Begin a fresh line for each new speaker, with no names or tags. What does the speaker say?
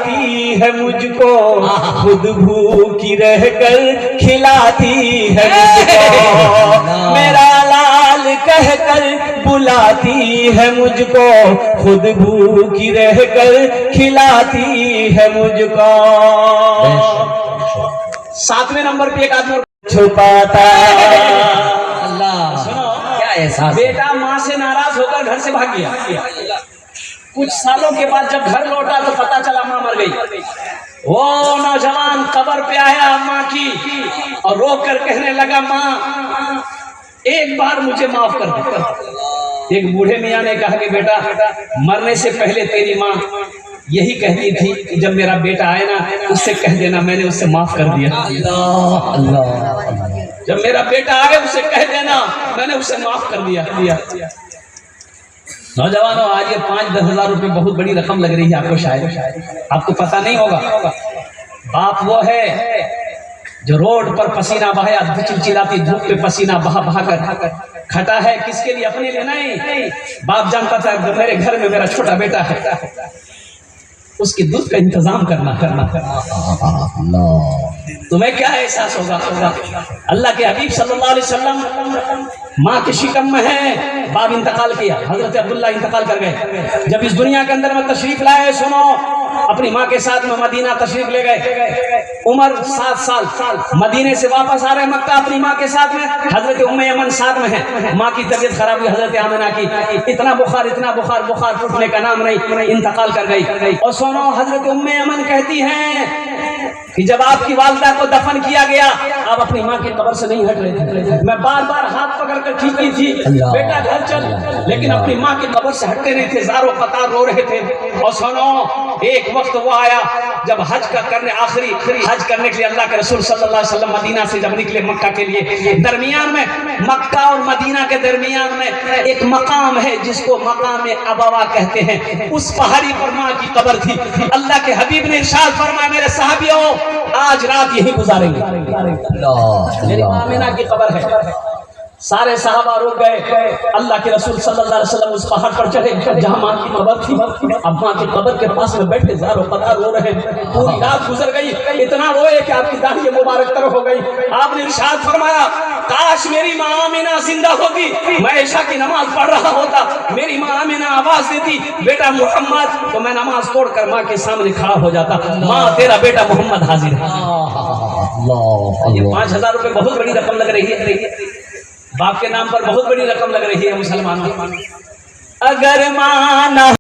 پلاتی ہے مجھ کو، خود بھوکی رہ کر کھلاتی ہے مجھ کو، میرا لال کہہ کر بلاتی ہے مجھ کو، خود بھوکی رہ کر کھلاتی ہے مجھ کو۔ 7ویں نمبر پہ ایک آدمی چھپاتا
اللہ
سنو
کیا احساس ہے؟
بیٹا ماں سے ناراض ہو کر گھر سے بھاگ گیا، کچھ سالوں کے بعد جب گھر لوٹا تو پتا چلا ماں مر گئی۔ وہ نوجوان قبر پہ آیا ماں کی اور رو کر کہنے لگا ماں ایک بار مجھے معاف کر دے۔ ایک بوڑھے میاں نے کہا کہ بیٹا مرنے سے پہلے تیری ماں یہی کہتی تھی کہ جب میرا بیٹا آئے نا اس سے کہہ دینا میں نے اس سے معاف کر دیا۔
اللہ اللہ
جب میرا بیٹا آئے اسے کہہ دینا میں نے اسے معاف کر دیا۔ نوجوانوں آج یہ 5-10 ہزار روپے بہت بڑی رقم لگ رہی ہے آپ کو، شاید آپ کو پتہ نہیں ہوگا۔ باپ وہ ہے جو روڈ پر پسینہ بہایا، چلچلاتی دھوپ پہ پسینہ بہا بہا کر کھٹا ہے، کس کے لیے؟ اپنے لیے نہیں۔ باپ جانتا تھا کہ میرے گھر میں میرا چھوٹا بیٹا ہے، اس کے دودھ کا انتظام کرنا۔ تمہیں کیا احساس ہوگا؟ اللہ کے حبیب صلی اللہ علیہ وسلم ماں کے شکم میں ہیں، باپ انتقال کیا، حضرت عبداللہ انتقال کر گئے۔ جب اس دنیا کے اندر میں تشریف لائے، سنو اپنی ماں کے ساتھ میں مدینہ تشریف لے گئے، عمر 7 سال، مدینے سے واپس آ رہے مکہ اپنی ماں کے ساتھ میں، حضرت ام ایمن ساتھ میں ہے، ماں کی طبیعت خراب ہوئی حضرت آمنہ کی، اتنا بخار ٹوٹنے کا نام نہیں، انتقال کر گئی۔ اور سنو حضرت ام ایمن کہتی ہیں کہ جب آپ کی والدہ کو دفن کیا گیا آپ اپنی ماں کی قبر سے نہیں ہٹ رہے تھے، میں بار بار ہاتھ پکڑ کر کھینچتی تھی بیٹا گھر چل، لیکن اپنی ماں کی قبر سے ہٹتے نہیں تھے، زاروں قطار رو رہے تھے۔ اور سنو ایک وقت وہ آیا جب آخری حج کرنے کے لیے اللہ کے رسول صلی اللہ علیہ وسلم مدینہ سے جب نکلے مکہ کے لیے، درمیان میں مکہ اور مدینہ کے درمیان میں ایک مقام ہے جس کو مقام ابوا کہتے ہیں، اس پہاڑی پر ماں کی قبر تھی۔ اللہ کے حبیب نے ارشاد فرمایا میرے صحابیوں آج رات یہی گزاریں گے، میری ماں آمنہ کی قبر ہے۔ سارے صحابہ رک گئے، اللہ کے رسول صلی اللہ علیہ وسلم اس پہاڑ پر چڑھے جہاں ماں کی قبر تھی، اب ماں کی قبر کے پاس میں بیٹھے زاروں قطار رو رہے ہیں، پوری رات گزر گئی، اتنا روئے کہ آپ کی داڑھی مبارک تر ہو گئی۔ آپ نے ارشاد فرمایا کاش میری ماں آمنہ زندہ ہوتی، میں عشاء کی نماز پڑھ رہا ہوتا، میری ماں آمنہ آواز دیتی بیٹا محمد، تو میں نماز توڑ کر ماں کے سامنے کھڑا ہو جاتا، ماں تیرا بیٹا محمد حاضر ہے۔ یہ 5,000 روپے بہت بڑی رقم لگ رہی ہے، باپ کے نام پر بہت بڑی رقم لگ رہی ہے مسلمانوں۔ اگر مانا